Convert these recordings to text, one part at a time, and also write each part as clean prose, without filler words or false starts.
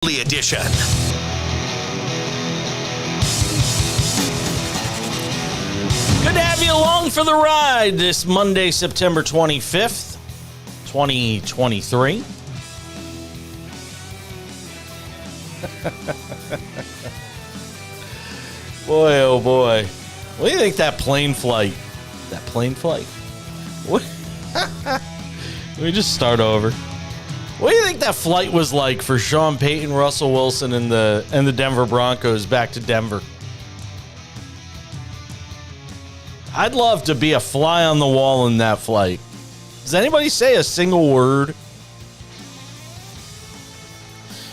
Edition. Good to have you along for the ride this Monday, September 25th, 2023. Boy, oh boy. What do you think that plane flight? What? Let me just start over. What do you think that flight was like for Sean Payton, Russell Wilson, and the Denver Broncos back to Denver? I'd love to be a fly on the wall in that flight. Does anybody say a single word?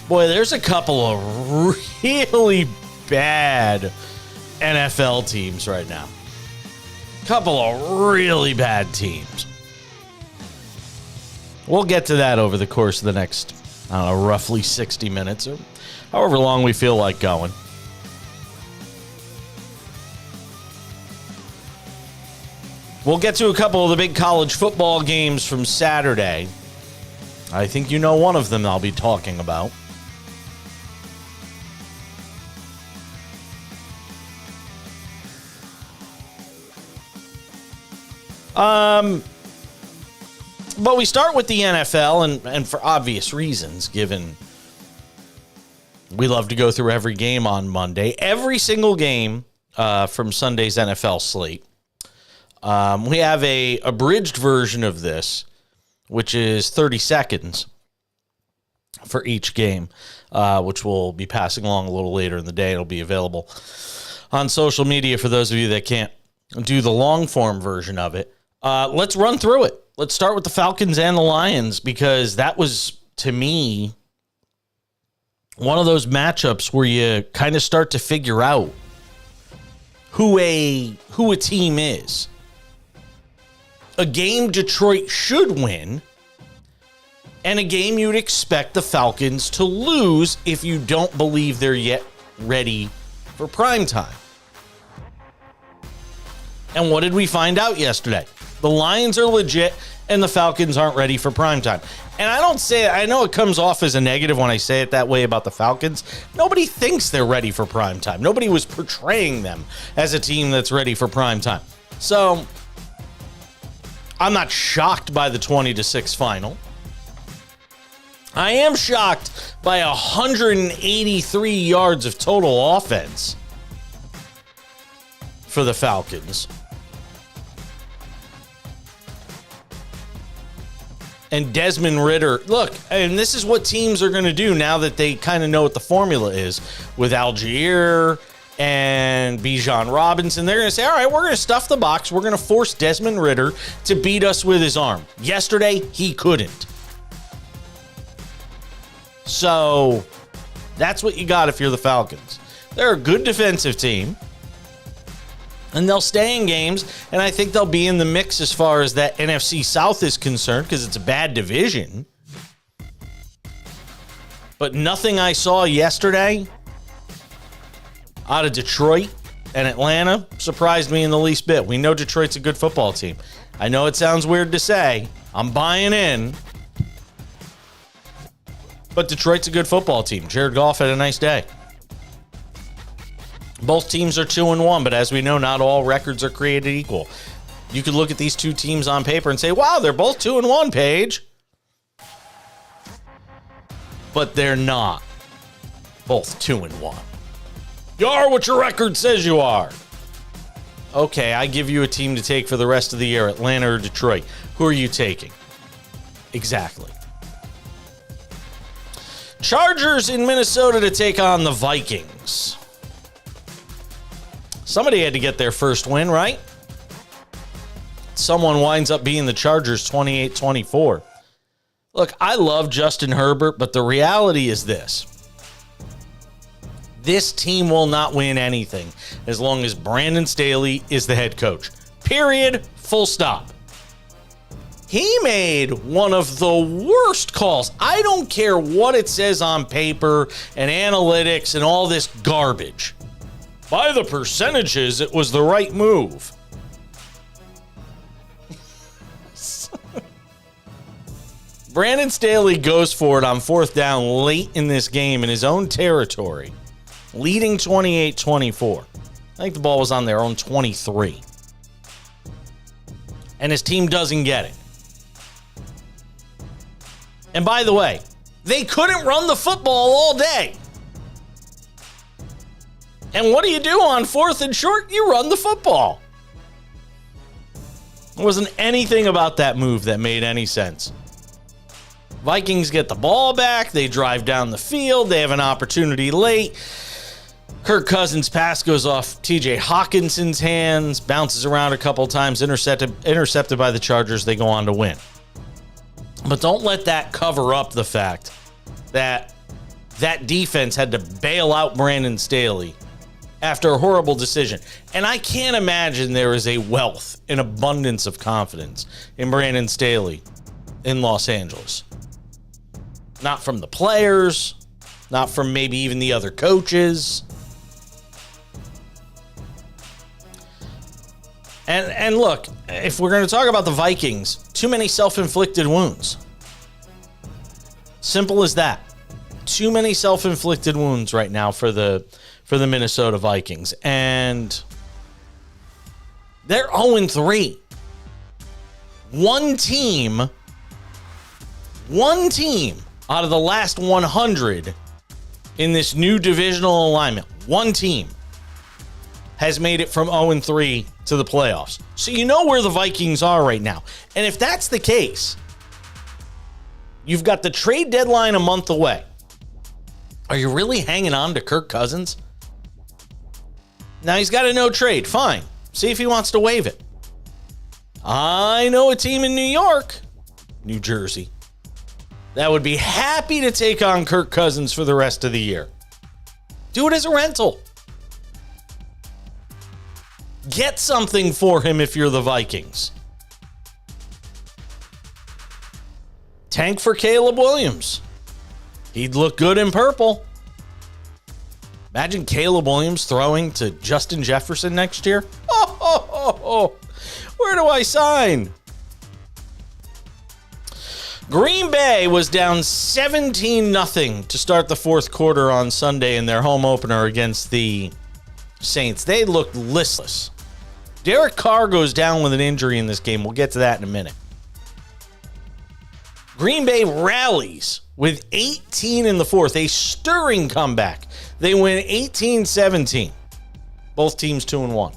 Boy, there's a couple of really bad NFL teams right now. Couple of really bad teams. We'll get to that over the course of the next, roughly 60 minutes or however long we feel like going. We'll get to a couple of the big college football games from Saturday. I think you know one of them I'll be talking about. But we start with the NFL, and for obvious reasons, given we love to go through every game on Monday. Every single game from Sunday's NFL slate. We have a abridged version of this, which is 30 seconds for each game, which we'll be passing along a little later in the day. It'll be available on social media for those of you that can't do the long-form version of it. Let's run through it. Let's start with the Falcons and the Lions, because that was, to me, one of those matchups where you kind of start to figure out who a team is. A game Detroit should win, and a game you'd expect the Falcons to lose if you don't believe they're yet ready for prime time. And what did we find out yesterday? The Lions are legit, and the Falcons aren't ready for primetime. And I don't say it, I know it comes off as a negative when I say it that way about the Falcons. Nobody thinks they're ready for primetime. Nobody was portraying them as a team that's ready for primetime. So, I'm not shocked by the 20-6 final. I am shocked by 183 yards of total offense for the Falcons. And Desmond Ridder, look, and this is what teams are going to do now that they kind of know what the formula is with Algier and Bijan Robinson. They're going to say, all right, we're going to stuff the box. We're going to force Desmond Ridder to beat us with his arm. Yesterday, he couldn't. So that's what you got if you're the Falcons. They're a good defensive team. And they'll stay in games, and I think they'll be in the mix as far as that NFC South is concerned, because it's a bad division. But nothing I saw yesterday out of Detroit and Atlanta surprised me in the least bit. We know Detroit's a good football team. I know it sounds weird to say. I'm buying in. But Detroit's a good football team. Jared Goff had a nice day. Both teams are 2-1, but as we know, not all records are created equal. You could look at these two teams on paper and say, wow, they're both 2-1, Paige. But they're not both 2-1. You are what your record says you are. Okay, I give you a team to take for the rest of the year, Atlanta or Detroit. Who are you taking? Exactly. Chargers in Minnesota to take on the Vikings. Somebody had to get their first win, right? Someone winds up being the Chargers 28-24. Look, I love Justin Herbert, but the reality is this. This team will not win anything as long as Brandon Staley is the head coach. Period. Full stop. He made one of the worst calls. I don't care what it says on paper and analytics and all this garbage. By the percentages, it was the right move. Brandon Staley goes for it on fourth down late in this game in his own territory, leading 28-24. I think the ball was on their own 23. And his team doesn't get it. And by the way, they couldn't run the football all day. And what do you do on fourth and short? You run the football. There wasn't anything about that move that made any sense. Vikings get the ball back. They drive down the field. They have an opportunity late. Kirk Cousins' pass goes off TJ Hawkinson's hands, bounces around a couple times, intercepted by the Chargers. They go on to win. But don't let that cover up the fact that that defense had to bail out Brandon Staley after a horrible decision. And I can't imagine there is a wealth and abundance of confidence in Brandon Staley in Los Angeles. Not from the players, not from maybe even the other coaches. And look, if we're going to talk about the Vikings, too many self-inflicted wounds. Simple as that. Too many self-inflicted wounds right now for the Minnesota Vikings. And they're 0-3. One team out of the last 100 in this new divisional alignment, one team has made it from 0-3 to the playoffs. So you know where the Vikings are right now. And if that's the case, you've got the trade deadline a month away. Are you really hanging on to Kirk Cousins? Now he's got a no trade. Fine. See if he wants to waive it. I know a team in New York, New Jersey, that would be happy to take on Kirk Cousins for the rest of the year. Do it as a rental. Get something for him if you're the Vikings. Tank for Caleb Williams. He'd look good in purple. Imagine Caleb Williams throwing to Justin Jefferson next year. Oh. Where do I sign? Green Bay was down 17-0 to start the fourth quarter on Sunday in their home opener against the Saints. They looked listless. Derek Carr goes down with an injury in this game. We'll get to that in a minute. Green Bay rallies with 18 in the fourth, a stirring comeback. They win 18-17. Both teams 2-1.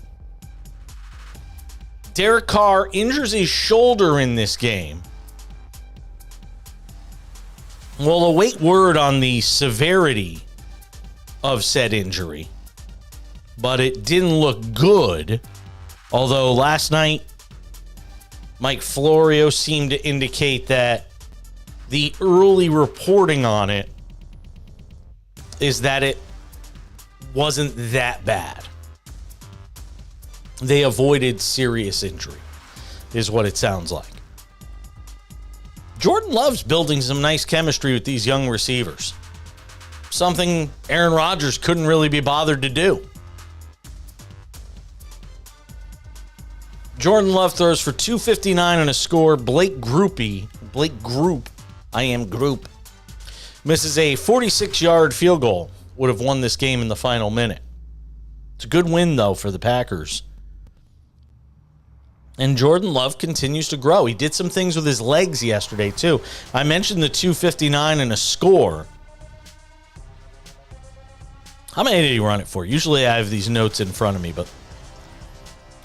Derek Carr injures his shoulder in this game. We'll await word on the severity of said injury, but it didn't look good. Although last night, Mike Florio seemed to indicate that the early reporting on it is that it wasn't that bad. They avoided serious injury, is what it sounds like. Jordan Love's building some nice chemistry with these young receivers. Something Aaron Rodgers couldn't really be bothered to do. Jordan Love throws for 259 and a score. Blake Group, I am Group, misses a 46-yard field goal. Would have won this game in the final minute. It's a good win, though, for the Packers. And Jordan Love continues to grow. He did some things with his legs yesterday, too. I mentioned the 259 and a score. How many did he run it for? Usually I have these notes in front of me, but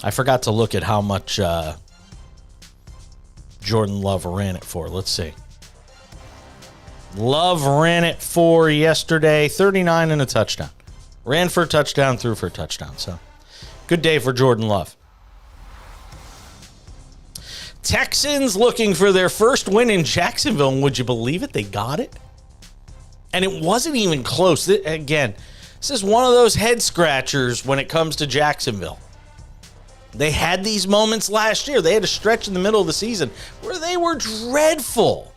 I forgot to look at how much Jordan Love ran it for. Let's see. Love ran it for yesterday, 39 and a touchdown. Ran for a touchdown, threw for a touchdown. So, good day for Jordan Love. Texans looking for their first win in Jacksonville. And would you believe it? They got it. And it wasn't even close. Again, this is one of those head scratchers when it comes to Jacksonville. They had these moments last year. They had a stretch in the middle of the season where they were dreadful.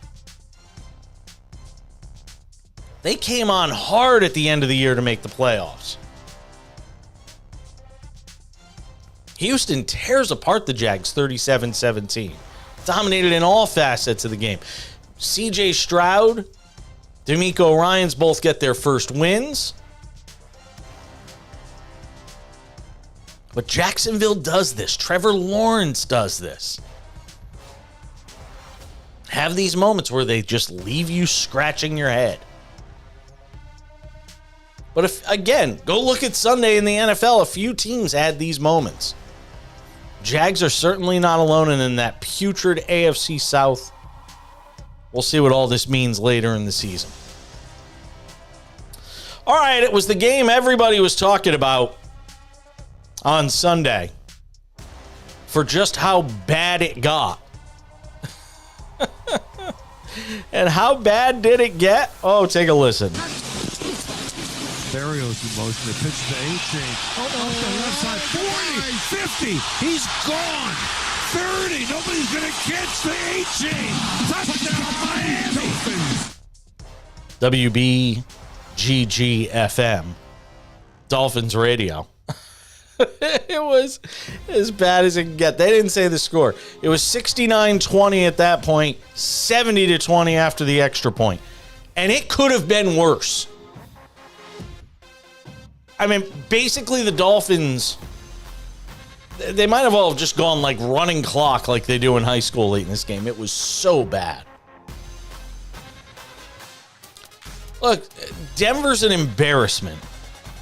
They came on hard at the end of the year to make the playoffs. Houston tears apart the Jags 37-17. Dominated in all facets of the game. CJ Stroud, D'Amico Ryans both get their first wins. But Jacksonville does this. Trevor Lawrence does this. Have these moments where they just leave you scratching your head. But if, again, go look at Sunday in the NFL. A few teams had these moments. Jags are certainly not alone, and in that putrid AFC South, we'll see what all this means later in the season. All right, it was the game everybody was talking about on Sunday for just how bad it got. And how bad did it get? Oh, take a listen. Barrios in motion. They pitch to A-Chain. Off the left side. 40, 50. He's gone. 30. Nobody's going to catch the A-Chain. Touchdown, Miami. WBGG-FM. Dolphins radio. It was as bad as it can get. They didn't say the score. It was 69-20 at that point, 70-20 after the extra point. And it could have been worse. I mean, basically the Dolphins, they might have all just gone like running clock like they do in high school late in this game. It was so bad. Look, Denver's an embarrassment.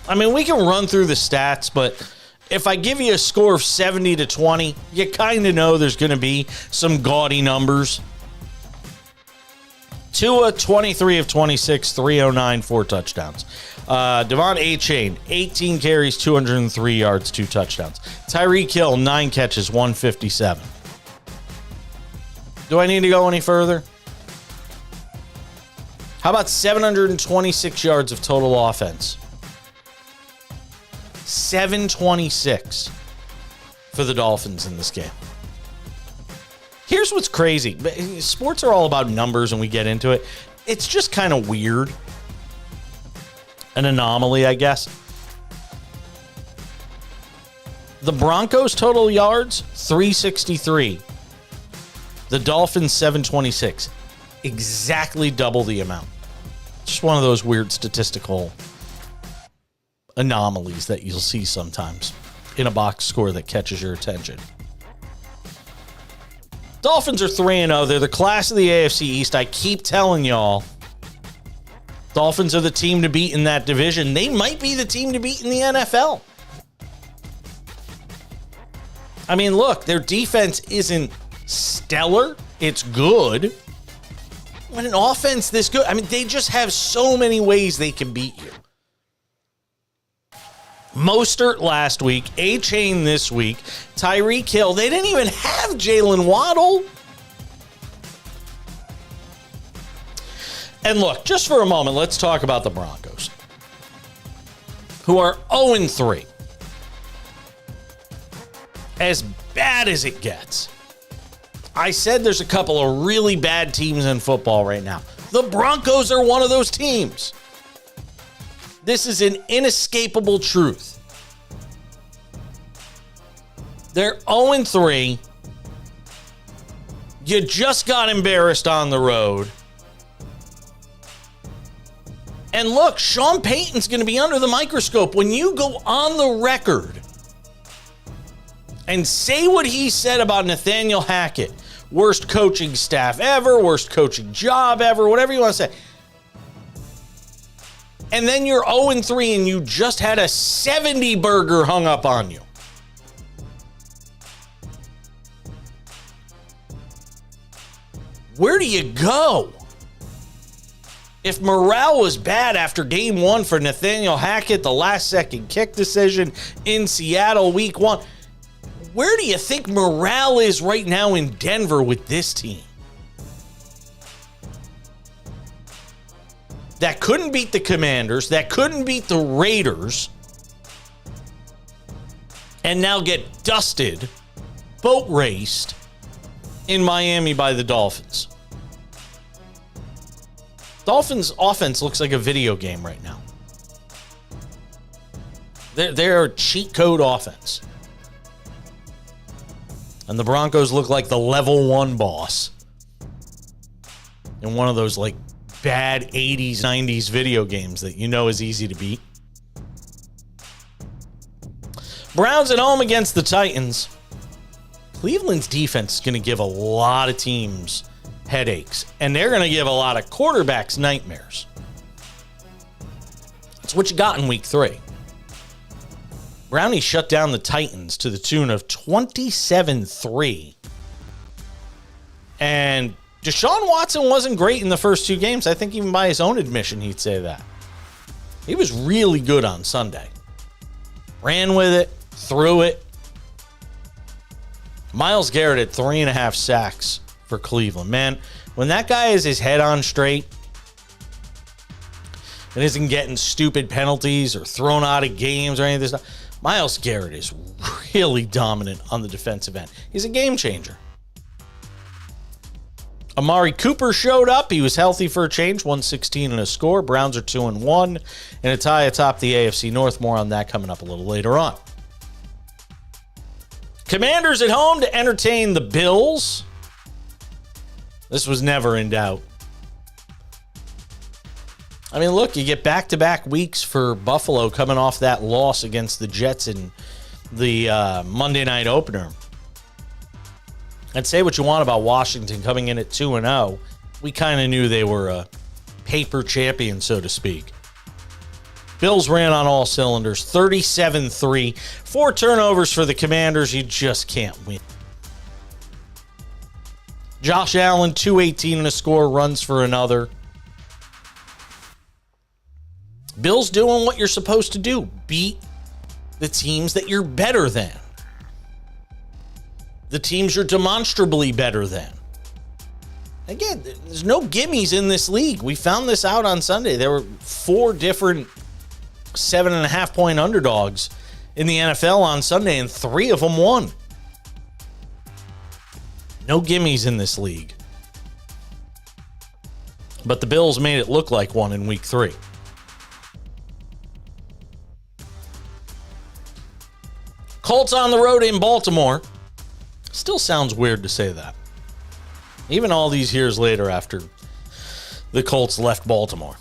I mean, we can run through the stats, but if I give you a score of 70-20, you kind of know there's going to be some gaudy numbers. Tua, 23 of 26, 309, 4 touchdowns. Devon A-Chain, 18 carries, 203 yards, 2 touchdowns. Tyreek Hill, 9 catches, 157. Do I need to go any further? How about 726 yards of total offense? 726 for the Dolphins in this game. Here's what's crazy. Sports are all about numbers, and we get into it. It's just kind of weird. An anomaly, I guess. The Broncos' total yards, 363. The Dolphins, 726. Exactly double the amount. Just one of those weird statistical anomalies that you'll see sometimes in a box score that catches your attention. Dolphins are 3-0. They're the class of the AFC East. I keep telling y'all, Dolphins are the team to beat in that division. They might be the team to beat in the NFL. I mean, look, their defense isn't stellar. It's good. When an offense this good, I mean, they just have so many ways they can beat you. Mostert last week, A-Chain this week, Tyreek Hill. They didn't even have Jalen Waddle. And look, just for a moment, let's talk about the Broncos, who are 0-3. As bad as it gets. I said there's a couple of really bad teams in football right now. The Broncos are one of those teams. This is an inescapable truth. They're 0-3. You just got embarrassed on the road. And look, Sean Payton's going to be under the microscope. When you go on the record and say what he said about Nathaniel Hackett, worst coaching staff ever, worst coaching job ever, whatever you want to say, and then you're 0-3 and you just had a 70 burger hung up on you. Where do you go? If morale was bad after game 1 for Nathaniel Hackett, the last second kick decision in Seattle week 1, where do you think morale is right now in Denver with this team? That couldn't beat the Commanders, that couldn't beat the Raiders, and now get dusted, boat raced in Miami by the Dolphins. Dolphins offense looks like a video game right now. They're a cheat code offense. And the Broncos look like the level 1 boss. in one of those like bad 80s, 90s video games that you know is easy to beat. Browns at home against the Titans. Cleveland's defense is going to give a lot of teams headaches, and they're going to give a lot of quarterbacks nightmares. That's what you got in week 3. Brownie shut down the Titans to the tune of 27-3. And Deshaun Watson wasn't great in the first 2 games. I think even by his own admission, he'd say that. He was really good on Sunday. Ran with it, threw it. Myles Garrett had 3.5 sacks for Cleveland. Man, when that guy has his head on straight and isn't getting stupid penalties or thrown out of games or any of this stuff, Myles Garrett is really dominant on the defensive end. He's a game changer. Amari Cooper showed up. He was healthy for a change, 116 and a score. Browns are 2-1 and a tie atop the AFC North. More on that coming up a little later on. Commanders at home to entertain the Bills. This was never in doubt. I mean, look, you get back-to-back weeks for Buffalo coming off that loss against the Jets in the Monday night opener. And say what you want about Washington coming in at 2-0. We kind of knew they were a paper champion, so to speak. Bills ran on all cylinders, 37-3. 4 turnovers for the Commanders. You just can't win. Josh Allen, 218 and a score, runs for another. Bills doing what you're supposed to do. Beat the teams that you're better than. The teams you're demonstrably better than. Again, there's no gimmies in this league. We found this out on Sunday. There were 4 different 7.5-point underdogs in the NFL on Sunday, and 3 of them won. No gimmies in this league. But the Bills made it look like one in week 3. Colts on the road in Baltimore. Still sounds weird to say that. Even all these years later after the Colts left Baltimore.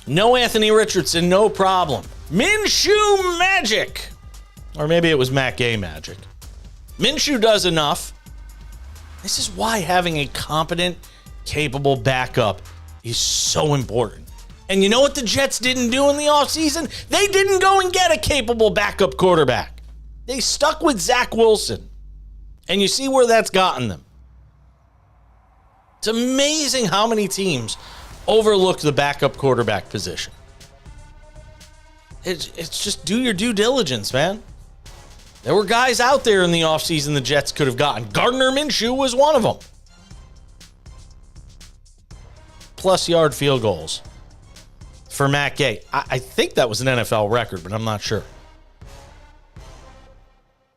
No Anthony Richardson, no problem. Minshew magic. Or maybe it was Matt Gay magic. Minshew does enough. This is why having a competent, capable backup is so important. And you know what the Jets didn't do in the offseason? They didn't go and get a capable backup quarterback. They stuck with Zach Wilson. And you see where that's gotten them. It's amazing how many teams overlook the backup quarterback position. It's just do your due diligence, man. There were guys out there in the offseason the Jets could have gotten. Gardner Minshew was one of them. Plus yard field goals for Matt Gay. I think that was an NFL record, but I'm not sure.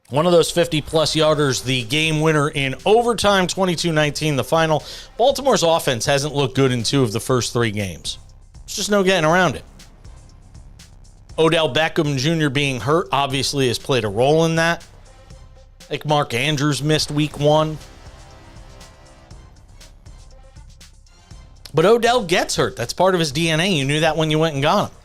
One of those 50-plus yarders, the game winner in overtime, 22-19, the final. Baltimore's offense hasn't looked good in 2 of the first 3 games. There's just no getting around it. Odell Beckham Jr. being hurt obviously has played a role in that. Like Mark Andrews missed week 1. But Odell gets hurt. That's part of his DNA. You knew that when you went and got him.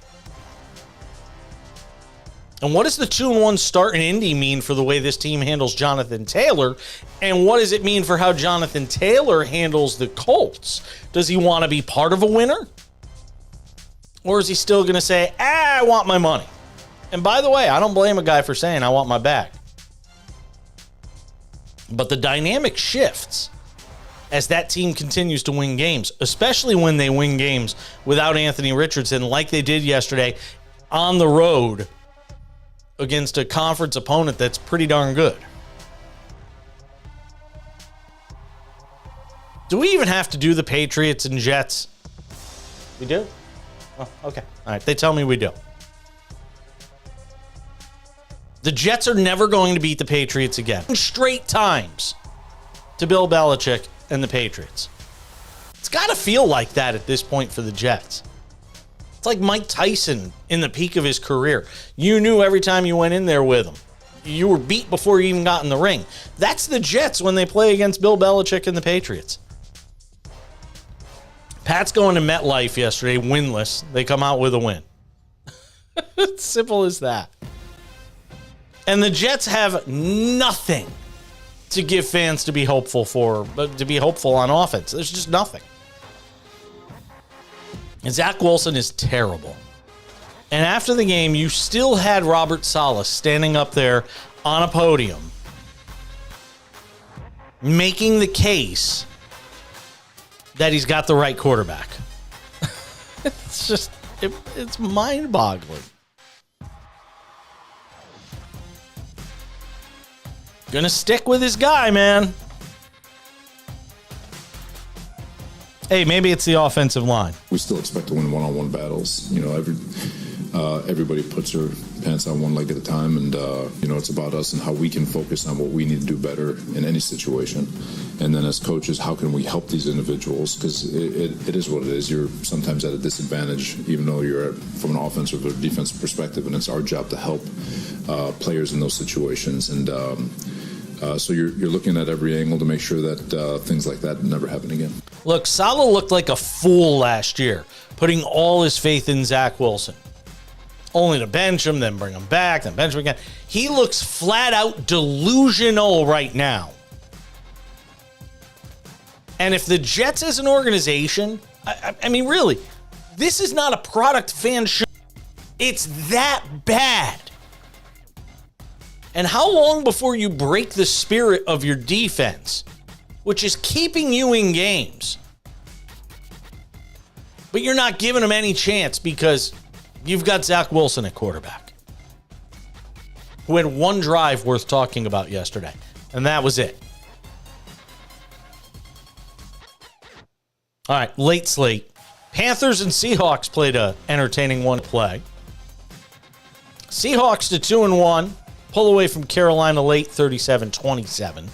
And what does the 2-1 start in Indy mean for the way this team handles Jonathan Taylor? And what does it mean for how Jonathan Taylor handles the Colts? Does he want to be part of a winner? Or is he still going to say, I want my money? And by the way, I don't blame a guy for saying, I want my bag. But the dynamic shifts as that team continues to win games, especially when they win games without Anthony Richardson, like they did yesterday on the road against a conference opponent that's pretty darn good. Do we even have to do the Patriots and Jets? We do? Oh, okay. All right. They tell me we do. The Jets are never going to beat the Patriots again. Straight times to Bill Belichick and the Patriots. It's got to feel like that at this point for the Jets. It's like Mike Tyson in the peak of his career. You knew every time you went in there with him. You were beat before you even got in the ring. That's the Jets when they play against Bill Belichick and the Patriots. Pat's going to MetLife yesterday, winless. They come out with a win. It's simple as that. And the Jets have nothing to give fans to be hopeful for, but to be hopeful on offense. There's just nothing. And Zach Wilson is terrible. And after the game, you still had Robert Saleh standing up there on a podium making the case that he's got the right quarterback. It's just, it's mind-boggling. Gonna stick with his guy, man. Hey, maybe it's the offensive line. We still expect to win one-on-one battles. You know, everybody puts their pants on one leg at a time, and you know, it's about us and how we can focus on what we need to do better in any situation. And then as coaches, how can we help these individuals? Because it is what it is. You're sometimes at a disadvantage, even though you're from an offensive or defensive perspective, and it's our job to help players in those situations. And so you're looking at every angle to make sure that things like that never happen again. Look, Saleh looked like a fool last year, putting all his faith in Zach Wilson. Only to bench him, then bring him back, then bench him again. He looks flat out delusional right now. And if the Jets as an organization, I mean, really, this is not a product fan show. It's that bad. And how long before you break the spirit of your defense, which is keeping you in games, but you're not giving them any chance because you've got Zach Wilson at quarterback, who had one drive worth talking about yesterday, and that was it. All right, late slate. Panthers and Seahawks played a entertaining one play. Seahawks to 2-1. Pull away from Carolina late, 37-27.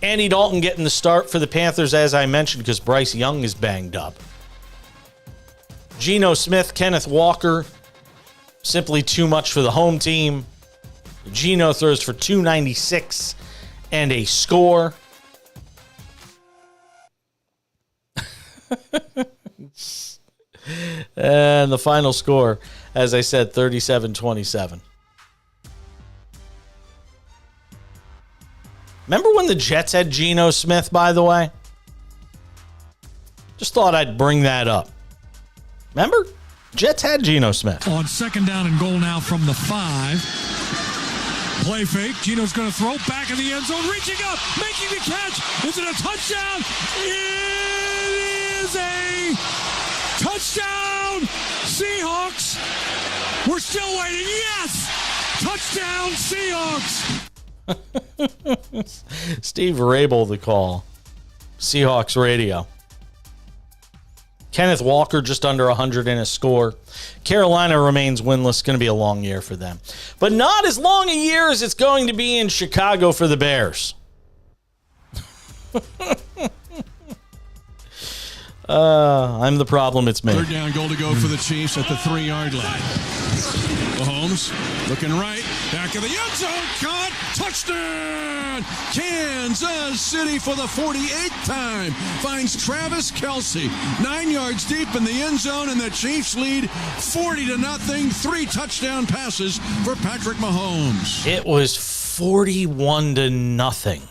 Andy Dalton getting the start for the Panthers, as I mentioned, because Bryce Young is banged up. Geno Smith, Kenneth Walker, simply too much for the home team. Geno throws for 296 and a score. And the final score, as I said, 37-27. Remember when the Jets had Geno Smith, by the way? Just thought I'd bring that up. Remember? Jets had Geno Smith. On second down and goal now from the 5. Play fake. Geno's going to throw back in the end zone. Reaching up. Making the catch. Is it a touchdown? It is a touchdown. Seahawks. We're still waiting. Yes. Touchdown Seahawks. Steve Rabel the call. Seahawks radio. Kenneth Walker just under 100 in a score. Carolina remains winless. Going to be a long year for them. But not as long a year as it's going to be in Chicago for the Bears. I'm the problem. It's me. Third down, goal to go for the Chiefs at the 3-yard line. Mahomes looking right, back of the end zone, caught, touchdown! Kansas City for the 48th time finds Travis Kelce 9 yards deep in the end zone, and the Chiefs lead 40-0. 3 touchdown passes for Patrick Mahomes. It was 41-0.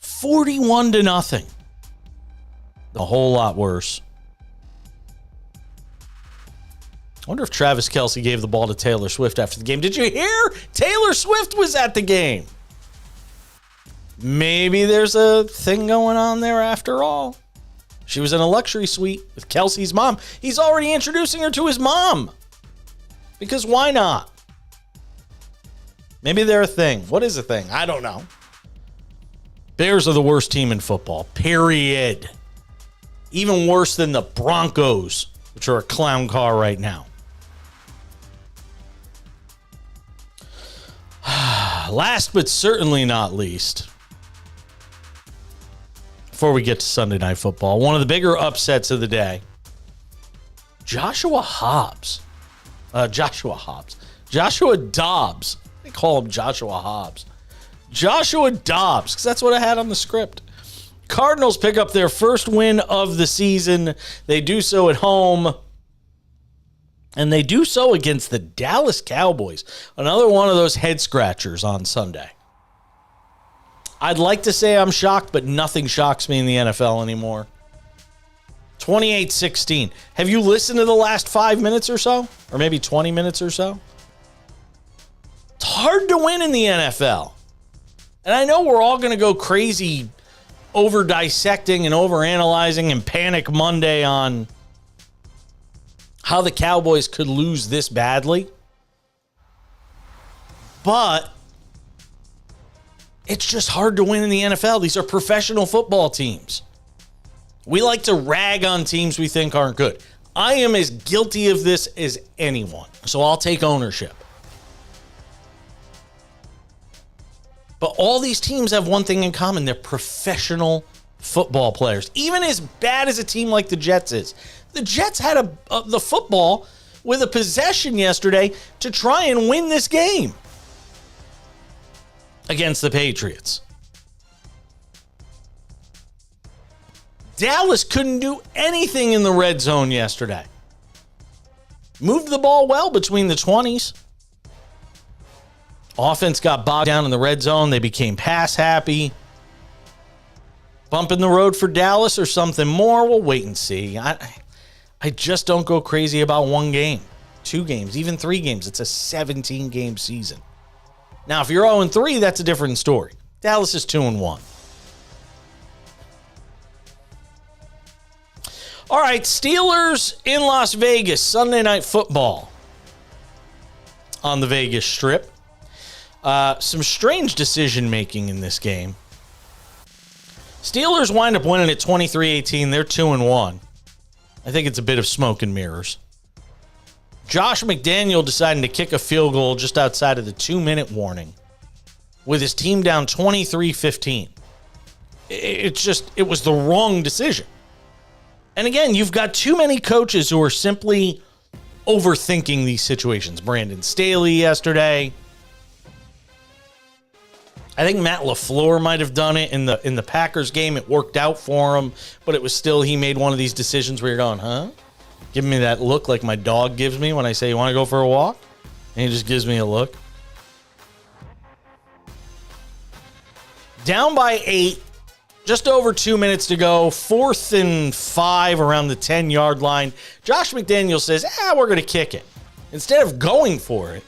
41-0. A whole lot worse. I wonder if Travis Kelce gave the ball to Taylor Swift after the game. Did you hear? Taylor Swift was at the game. Maybe there's a thing going on there after all. She was in a luxury suite with Kelce's mom. He's already introducing her to his mom. Because why not? Maybe they're a thing. What is a thing? I don't know. Bears are the worst team in football. Period. Even worse than the Broncos, which are a clown car right now. Last but certainly not least, before we get to Sunday Night Football, one of the bigger upsets of the day, Joshua Dobbs. They call him Joshua Hobbs. Joshua Dobbs, because that's what I had on the script. Cardinals pick up their first win of the season. They do so at home. And they do so against the Dallas Cowboys. Another one of those head scratchers on Sunday. I'd like to say I'm shocked, but nothing shocks me in the NFL anymore. 28-16. Have you listened to the last 5 minutes or so? Or maybe 20 minutes or so? It's hard to win in the NFL. And I know we're all going to go crazy over dissecting and over analyzing and panic Monday on how the Cowboys could lose this badly. But it's just hard to win in the NFL. These are professional football teams. We like to rag on teams we think aren't good. I am as guilty of this as anyone, so I'll take ownership. But all these teams have one thing in common. They're professional football players. Even as bad as a team like the Jets is. The Jets had the football with a possession yesterday to try and win this game against the Patriots. Dallas couldn't do anything in the red zone yesterday. Moved the ball well between the 20s. Offense got bogged down in the red zone. They became pass happy. Bump in the road for Dallas or something more? We'll wait and see. I just don't go crazy about one game, 2 games, even 3 games. It's a 17-game season. Now, if you're 0-3, that's a different story. Dallas is 2-1. All right, Steelers in Las Vegas, Sunday Night Football on the Vegas Strip. Some strange decision-making in this game. Steelers wind up winning at 23-18. They're 2-1. I think it's a bit of smoke and mirrors. Josh McDaniel deciding to kick a field goal just outside of the 2-minute warning with his team down 23-15. It was the wrong decision. And again, you've got too many coaches who are simply overthinking these situations. Brandon Staley yesterday. I think Matt LaFleur might have done it in the Packers game. It worked out for him, but it was still, he made one of these decisions where you're going, huh? Giving me that look like my dog gives me when I say, you want to go for a walk? And he just gives me a look. Down by 8, just over 2 minutes to go, 4th and 5 around the 10-yard line. Josh McDaniel says, we're going to kick it. Instead of going for it,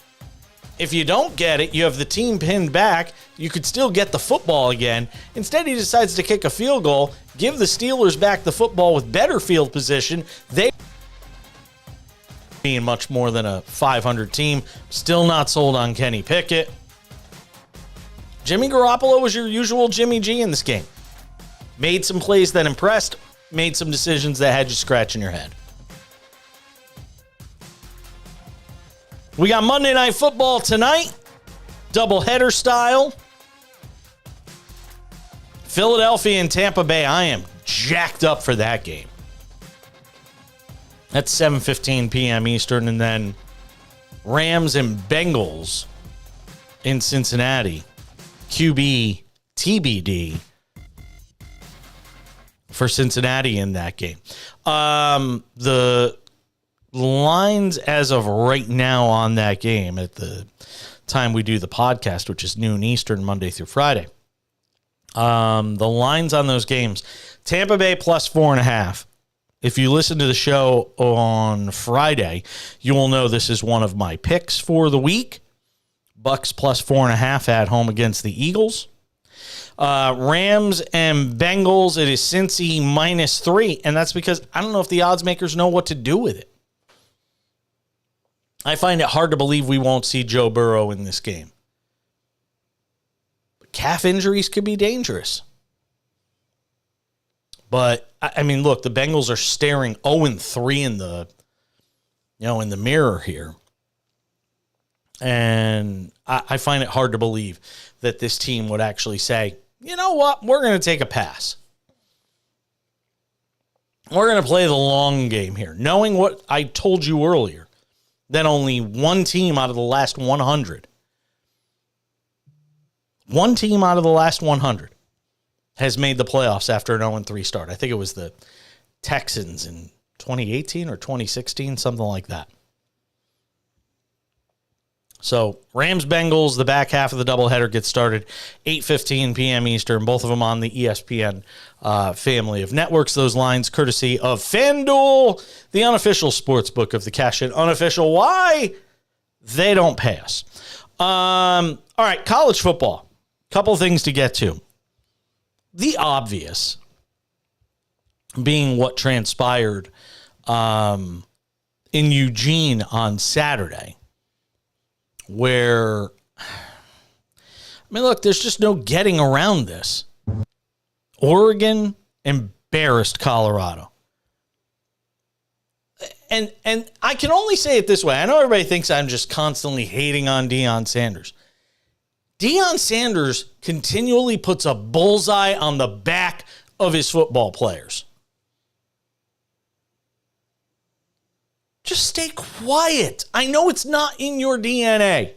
if you don't get it, you have the team pinned back. You could still get the football again. Instead, he decides to kick a field goal, give the Steelers back the football with better field position. They being much more than a 500 team. Still not sold on Kenny Pickett. Jimmy Garoppolo was your usual Jimmy G in this game. Made some plays that impressed, made some decisions that had you scratching your head. We got Monday Night Football tonight, doubleheader style. Philadelphia and Tampa Bay. I am jacked up for that game. That's 7:15 p.m. Eastern, and then Rams and Bengals in Cincinnati. QB TBD for Cincinnati in that game. The lines as of right now on that game at the time we do the podcast, which is noon Eastern, Monday through Friday. The lines on those games, Tampa Bay plus 4.5. If you listen to the show on Friday, you will know this is one of my picks for the week. Bucks plus 4.5 at home against the Eagles. Rams and Bengals, it is Cincy minus 3, and that's because I don't know if the odds makers know what to do with it. I find it hard to believe we won't see Joe Burrow in this game. Calf injuries could be dangerous. But, I mean, look, the Bengals are staring 0-3 in the mirror here. And I find it hard to believe that this team would actually say, you know what, we're going to take a pass. We're going to play the long game here. Knowing what I told you earlier, that only one team out of the last 100, has made the playoffs after an 0-3 start. I think it was the Texans in 2018 or 2016, something like that. So Rams-Bengals, the back half of the doubleheader gets started 8:15 p.m. Eastern, both of them on the ESPN family of networks. Those lines courtesy of FanDuel, the unofficial sports book of the Cash In. Unofficial, why? They don't pay us. All right, college football. Couple things to get to. The obvious being what transpired in Eugene on Saturday, where, look, there's just no getting around this. Oregon embarrassed Colorado. And I can only say it this way. I know everybody thinks I'm just constantly hating on Deion Sanders. Deion Sanders continually puts a bullseye on the back of his football players. Just stay quiet. I know it's not in your DNA.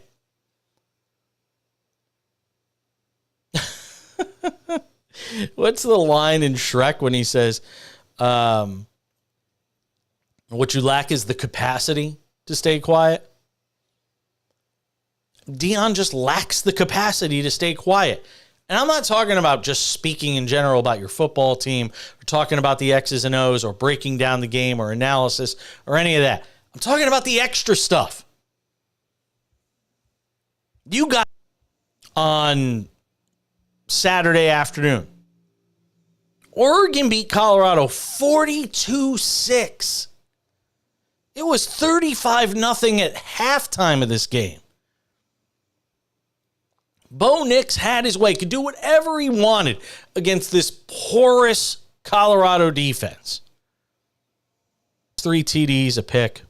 What's the line in Shrek when he says, what you lack is the capacity to stay quiet? Deion just lacks the capacity to stay quiet. And I'm not talking about just speaking in general about your football team or talking about the X's and O's or breaking down the game or analysis or any of that. I'm talking about the extra stuff. You got on Saturday afternoon. Oregon beat Colorado 42-6. It was 35-0 at halftime of this game. Bo Nix had his way, could do whatever he wanted against this porous Colorado defense. 3 TDs, a pick.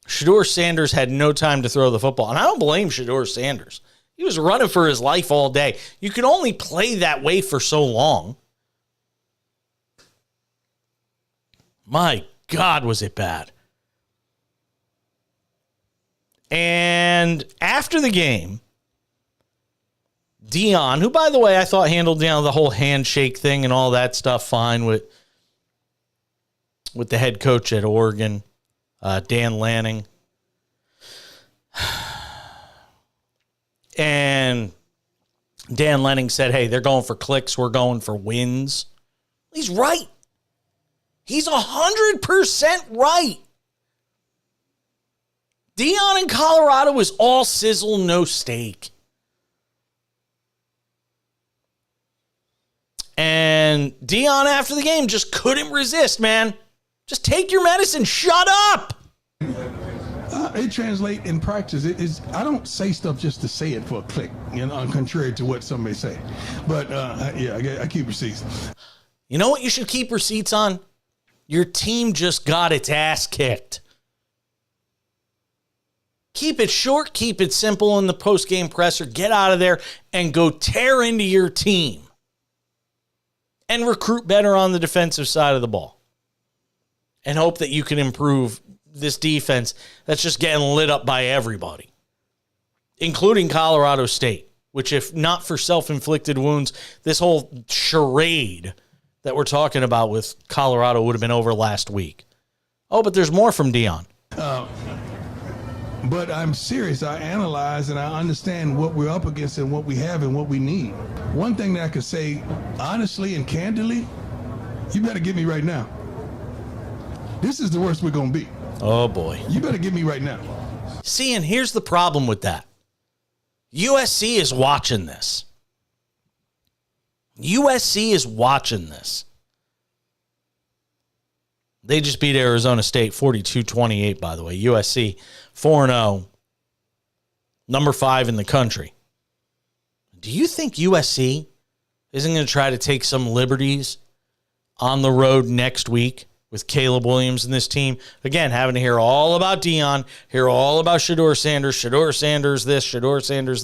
Shedeur Sanders had no time to throw the football. And I don't blame Shedeur Sanders. He was running for his life all day. You can only play that way for so long. My God, was it bad. And after the game, Deion, who, by the way, I thought handled down the whole handshake thing and all that stuff fine with the head coach at Oregon, Dan Lanning. And Dan Lanning said, hey, they're going for clicks. We're going for wins. He's right. He's 100% right. Deion in Colorado was all sizzle, no steak. And Deion after the game just couldn't resist, man. Just take your medicine. Shut up. It translates in practice. I don't say stuff just to say it for a click, contrary to what some may say. But, I keep receipts. You know what you should keep receipts on? Your team just got its ass kicked. Keep it short, keep it simple in the post-game presser. Get out of there and go tear into your team. And recruit better on the defensive side of the ball. And hope that you can improve this defense that's just getting lit up by everybody, including Colorado State, which, if not for self-inflicted wounds, this whole charade that we're talking about with Colorado would have been over last week. Oh, but there's more from Deion. But I'm serious. I analyze and I understand what we're up against and what we have and what we need. One thing that I could say honestly and candidly, you better get me right now. This is the worst we're going to be. Oh, boy. You better get me right now. See, and here's the problem with that. USC is watching this. USC is watching this. They just beat Arizona State 42-28, by the way. USC 4-0, number 5 in the country. Do you think USC isn't going to try to take some liberties on the road next week with Caleb Williams and this team? Again, having to hear all about Deion, hear all about Shedeur Sanders this, Shedeur Sanders